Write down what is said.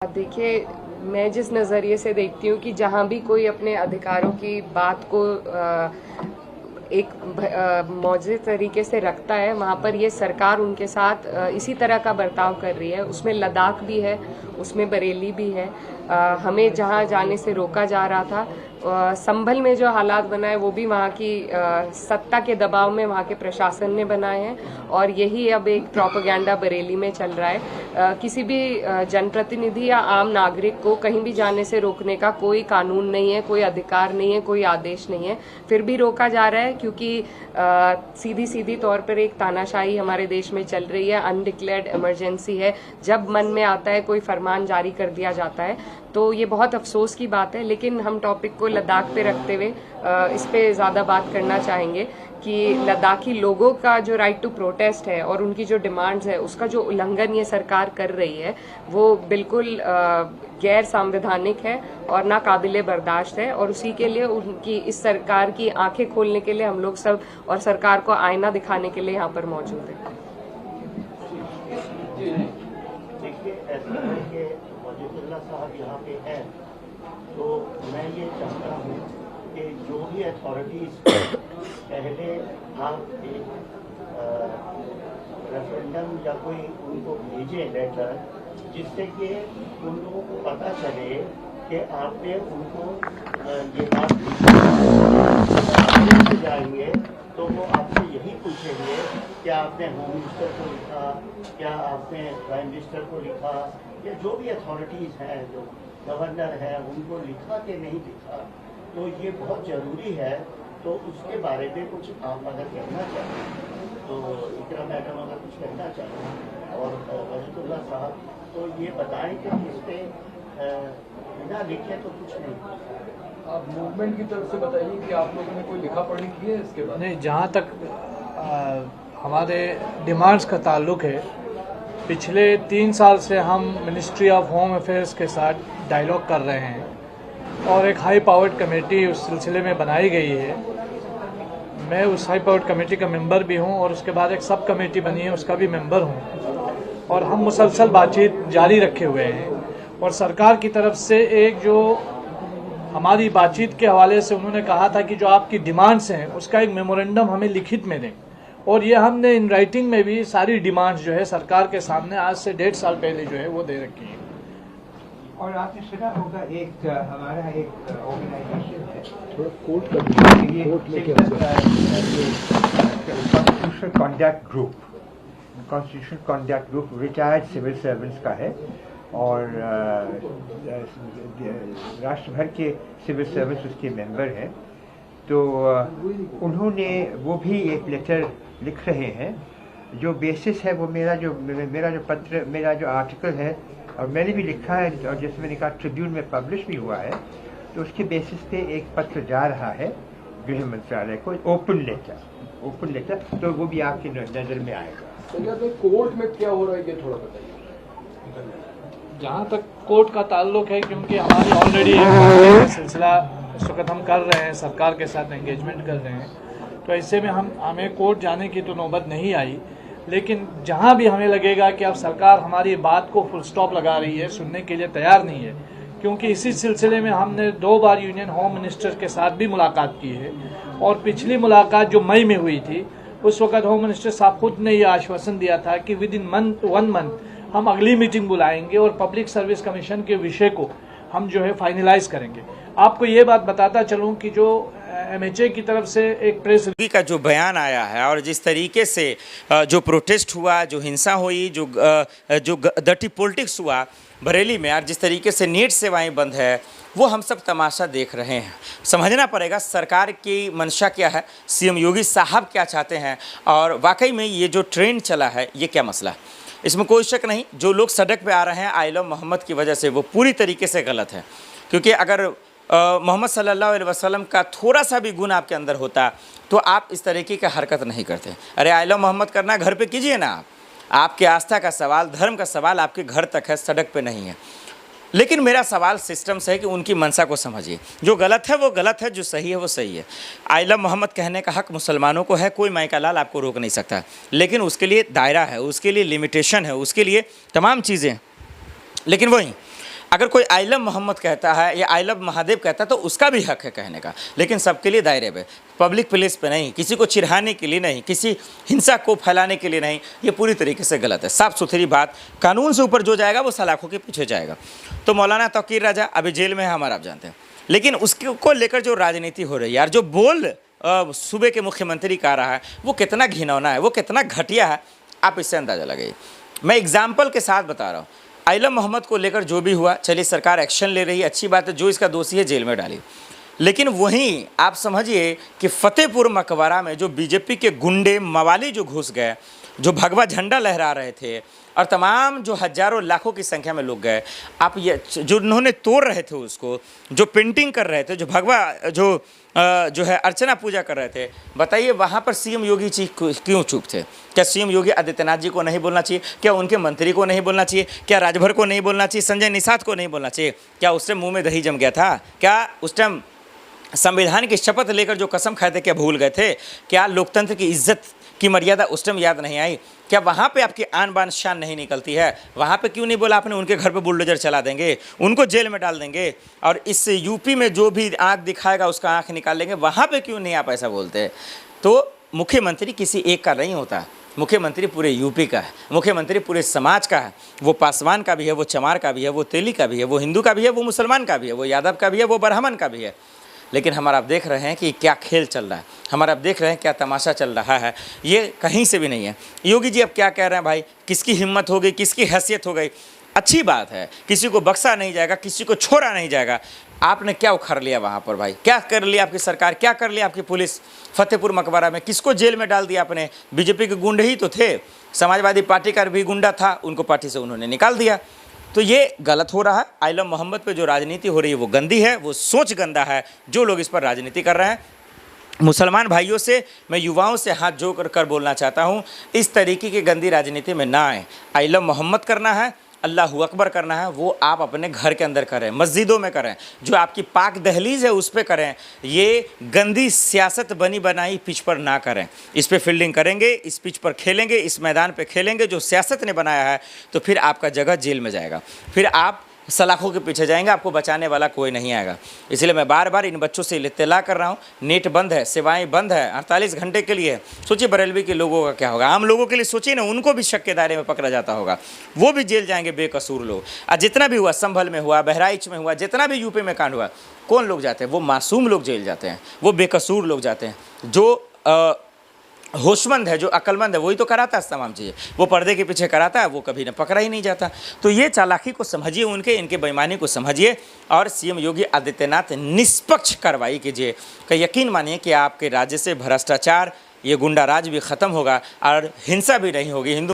देखिए, मैं जिस नज़रिए से देखती हूँ कि जहाँ भी कोई अपने अधिकारों की बात को एक मौजिज़ तरीके से रखता है, वहाँ पर ये सरकार उनके साथ इसी तरह का बर्ताव कर रही है। उसमें लद्दाख भी है, उसमें बरेली भी है। हमें जहाँ जाने से रोका जा रहा था, संभल में जो हालात बनाए वो भी वहाँ की सत्ता के दबाव में वहाँ के प्रशासन ने बनाए हैं, और यही अब एक प्रोपेगेंडा बरेली में चल रहा है। किसी भी जनप्रतिनिधि या आम नागरिक को कहीं भी जाने से रोकने का कोई कानून नहीं है, कोई अधिकार नहीं है, कोई आदेश नहीं है, फिर भी रोका जा रहा है क्योंकि सीधी सीधी तौर पर एक तानाशाही हमारे देश में चल रही है। अनडिक्लेयर्ड इमरजेंसी है, जब मन में आता है कोई फरमान जारी कर दिया जाता है। तो ये बहुत अफसोस की बात है, लेकिन हम टॉपिक को लद्दाख पे रखते हुए इस पे ज़्यादा बात करना चाहेंगे कि लद्दाखी लोगों का जो राइट टू प्रोटेस्ट है और उनकी जो डिमांड्स है, उसका जो उल्लंघन ये सरकार कर रही है वो बिल्कुल गैर संवैधानिक है और ना काबिले बर्दाश्त है। और उसी के लिए उनकी इस सरकार की आंखें खोलने के लिए हम लोग सब और सरकार को आईना दिखाने के लिए यहाँ पर मौजूद है। देखिए, ऐसा है कि मौजूदुल्लाह साहब यहाँ पे हैं, तो मैं ये चाहता हूँ कि जो भी अथॉरिटीज़ पहले आप एक रेफरेंडम या कोई उनको भेजें लेटर, जिससे कि उन लोगों को पता चले कि आपने उनको ये बात जाएंगे तो वो आपसे यही पूछेंगे कि आपने होम मिनिस्टर को लिखा, क्या आपने प्राइम मिनिस्टर को लिखा, या जो भी अथॉरिटीज़ हैं, जो गवर्नर है, उनको लिखा कि नहीं लिखा। तो ये बहुत ज़रूरी है। तो उसके बारे में कुछ आप अगर कहना चाहें तो इकरा मैडम अगर कुछ कहना चाहें, और वजीदुल्लाह साहब तो ये बताएं कि इस पर बिना लिखे तो कुछ नहीं। आप मूवमेंट की तरफ से बताइए कि आप लोगों ने कोई लिखा पढ़ी की है इसके बाद? नहीं, जहाँ तक हमारे डिमांड्स का ताल्लुक है, पिछले 3 साल से हम मिनिस्ट्री ऑफ होम अफेयर्स के साथ डायलॉग कर रहे हैं और एक हाई पावर्ड कमेटी उस सिलसिले में बनाई गई है। मैं उस हाई पावर्ड कमेटी का मेंबर भी हूं और उसके बाद एक सब कमेटी बनी है, उसका भी मेंबर हूं, और हम मुसलसल बातचीत जारी रखे हुए हैं। और सरकार की तरफ से एक जो हमारी बातचीत के हवाले से उन्होंने कहा था कि जो आपकी डिमांड्स हैं उसका एक मेमोरेंडम हमें लिखित में दें, और ये हमने इन राइटिंग में भी सारी डिमांड्स जो है सरकार के सामने आज से 1.5 साल पहले जो है वो दे रखी है। और आपने सुना होगा एक हमारा एक ऑर्गेनाइजेशन है constitutional conduct group retired civil servants का है, और राष्ट्र भर के सिविल सर्वेंट्स उसके मेंबर हैं। तो उन्होंने वो भी एक लेटर लिख रहे हैं, जो बेसिस है वो मेरा जो आर्टिकल है और मैंने भी लिखा है, और जैसे मैंने कहा ट्रिब्यून में पब्लिश भी हुआ है। तो उसके बेसिस पे एक पत्र जा रहा है गृह मंत्रालय को, ओपन लेटर, तो वो भी आपकी नज़र में आएगा। तो कोर्ट में क्या हो रहा है ये थोड़ा बताइए। जहाँ तक कोर्ट का ताल्लुक है, क्योंकि हमारी ऑलरेडी सिलसिला इस वक्त हम कर रहे हैं, सरकार के साथ एंगेजमेंट कर रहे हैं, तो ऐसे में हमें कोर्ट जाने की तो नौबत नहीं आई। लेकिन जहाँ भी हमें लगेगा कि अब सरकार हमारी बात को फुल स्टॉप लगा रही है, सुनने के लिए तैयार नहीं है, क्योंकि इसी सिलसिले में हमने 2 बार यूनियन होम मिनिस्टर के साथ भी मुलाकात की है, और पिछली मुलाकात जो मई में हुई थी उस वक्त होम मिनिस्टर साहब खुद ने ये आश्वासन दिया था कि विद इन 1 मंथ हम अगली मीटिंग बुलाएंगे और पब्लिक सर्विस कमीशन के विषय को हम जो है फाइनलाइज करेंगे। आपको ये बात बताता चलूँ कि जो MHA की तरफ से एक प्रेस का जो बयान आया है और जिस तरीके से जो प्रोटेस्ट हुआ, जो हिंसा हुई, जो डर्टी पॉलिटिक्स हुआ बरेली में, और जिस तरीके से नेट सेवाएं बंद है, वो हम सब तमाशा देख रहे हैं। समझना पड़ेगा सरकार की मंशा क्या है, CM योगी साहब क्या चाहते हैं, और वाकई में ये जो ट्रेंड चला है ये क्या मसला है। इसमें कोई शक नहीं, जो लोग सड़क पे आ रहे हैं आई लव मोहम्मद की वजह से, वो पूरी तरीके से गलत है। क्योंकि अगर मोहम्मद सल्लल्लाहु अलैहि वसल्लम का थोड़ा सा भी गुण आपके अंदर होता तो आप इस तरीके की हरकत नहीं करते। अरे आई लव मोहम्मद करना घर पे कीजिए ना, आपके आस्था का सवाल, धर्म का सवाल आपके घर तक है, सड़क पे नहीं है। लेकिन मेरा सवाल सिस्टम से है कि उनकी मंशा को समझिए। जो गलत है वो गलत है, जो सही है वो सही है। आई लव मोहम्मद कहने का हक मुसलमानों को है, कोई माई का लाल आपको रोक नहीं सकता, लेकिन उसके लिए दायरा है, उसके लिए लिमिटेशन है, उसके लिए तमाम चीज़ें। लेकिन वहीं अगर कोई आई लव मोहम्मद कहता है या आई लव महादेव कहता है तो उसका भी हक है कहने का, लेकिन सबके लिए दायरे में, पब्लिक प्लेस पे नहीं, किसी को चिढ़ाने के लिए नहीं, किसी हिंसा को फैलाने के लिए नहीं। ये पूरी तरीके से गलत है, साफ सुथरी बात। कानून से ऊपर जो जाएगा वो सलाखों के पीछे जाएगा। तो मौलाना तौकीर राजा अभी जेल में है, हमारा आप जानते हैं, लेकिन उसको लेकर जो राजनीति हो रही है यार, जो बोल सूबे के मुख्यमंत्री का रहा है वो कितना घिनौना है, वो कितना घटिया है, आप इससे अंदाज़ा लगाइए। मैं एग्जाम्पल के साथ बता रहा हूँ। आइलम मोहम्मद को लेकर जो भी हुआ, चलिए सरकार एक्शन ले रही है, अच्छी बात है, जो इसका दोषी है जेल में डाली। लेकिन वहीं आप समझिए कि फतेहपुर मकबरा में जो बीजेपी के गुंडे मवाली जो घुस गए, जो भगवा झंडा लहरा रहे थे और तमाम जो हजारों लाखों की संख्या में लोग गए, आप ये जो उन्होंने तोड़ रहे थे उसको, जो पेंटिंग कर रहे थे, जो भगवा जो है अर्चना पूजा कर रहे थे, बताइए वहाँ पर सीएम योगी जी क्यों चुप थे? क्या सीएम योगी आदित्यनाथ जी को नहीं बोलना चाहिए? क्या उनके मंत्री को नहीं बोलना चाहिए? क्या राजभर को नहीं बोलना चाहिए? संजय निषाद को नहीं बोलना चाहिए? क्या उस टाइम मुँह में दही जम गया था? क्या उस टाइम संविधान की शपथ लेकर जो कसम खाए थे क्या भूल गए थे? क्या लोकतंत्र की इज्जत की मर्यादा उस टाइम याद नहीं आई? क्या वहाँ पे आपकी आन बान शान नहीं निकलती है? वहाँ पे क्यों नहीं बोला आपने उनके घर पे बुलडोजर चला देंगे, उनको जेल में डाल देंगे, और इस यूपी में जो भी आँख दिखाएगा उसका आँख निकाल लेंगे? वहाँ पे क्यों नहीं आप ऐसा बोलते? तो मुख्यमंत्री किसी एक का नहीं होता, मुख्यमंत्री पूरे यूपी का है, मुख्यमंत्री पूरे समाज का है। वो पासवान का भी है, वो चमार का भी है, वो तेली का भी है, वो हिंदू का भी है, वो मुसलमान का भी है, वो यादव का भी है, वो ब्राह्मण का भी है। लेकिन हमारा आप देख रहे हैं कि क्या खेल चल रहा है, हमारा आप देख रहे हैं क्या तमाशा चल रहा है, ये कहीं से भी नहीं है। योगी जी अब क्या कह रहे हैं भाई, किसकी हिम्मत हो गई, किसकी हैसियत हो गई? अच्छी बात है, किसी को बख्शा नहीं जाएगा, किसी को छोड़ा नहीं जाएगा। आपने क्या उखड़ लिया वहाँ पर भाई? क्या कर लिया आपकी सरकार, क्या कर लिया आपकी पुलिस? फतेहपुर मकबरा में किसको जेल में डाल दिया आपने? बीजेपी के गुंडे ही तो थे, समाजवादी पार्टी का भी गुंडा था, उनको पार्टी से उन्होंने निकाल दिया। तो ये गलत हो रहा है। आइलम मोहम्मद पे जो राजनीति हो रही है वो गंदी है, वो सोच गंदा है जो लोग इस पर राजनीति कर रहे हैं। मुसलमान भाइयों से, मैं युवाओं से हाथ जोड़ कर बोलना चाहता हूँ, इस तरीके की गंदी राजनीति में ना आए। आइलम मोहम्मद करना है, अल्लाहू अकबर करना है, वो आप अपने घर के अंदर करें, मस्जिदों में करें, जो आपकी पाक दहलीज है उस पर करें। ये गंदी सियासत बनी बनाई पिच पर ना करें। इस पे फील्डिंग करेंगे, इस पिच पर खेलेंगे, इस मैदान पे खेलेंगे जो सियासत ने बनाया है, तो फिर आपका जगह जेल में जाएगा, फिर आप सलाखों के पीछे जाएंगे, आपको बचाने वाला कोई नहीं आएगा। इसलिए मैं बार बार इन बच्चों से इत्तला कर रहा हूँ, नेट बंद है, सेवाएं बंद है 48 घंटे के लिए। सोचिए बरेलवी के लोगों का क्या होगा, आम लोगों के लिए सोचिए ना, उनको भी शक के दायरे में पकड़ा जाता होगा, वो भी जेल जाएंगे बेकसूर लोग। और जितना भी हुआ, संभल में हुआ, बहराइच में हुआ, जितना भी यूपी में कांड हुआ, कौन लोग जाते हैं? वो मासूम लोग जेल जाते हैं, वो बेकसूर लोग जाते हैं। जो होशमंद है, जो अक्लमंद है, वही तो कराता है तमाम चीज़ें। वो पर्दे के पीछे कराता है, वो कभी न पकड़ा ही नहीं जाता। तो ये चालाकी को समझिए, इनके बेईमानी को समझिए, और सीएम योगी आदित्यनाथ निष्पक्ष कार्रवाई कीजिए। का यकीन मानिए कि आपके राज्य से भ्रष्टाचार, ये गुंडा राज भी ख़त्म होगा और हिंसा भी नहीं होगी। हिंदू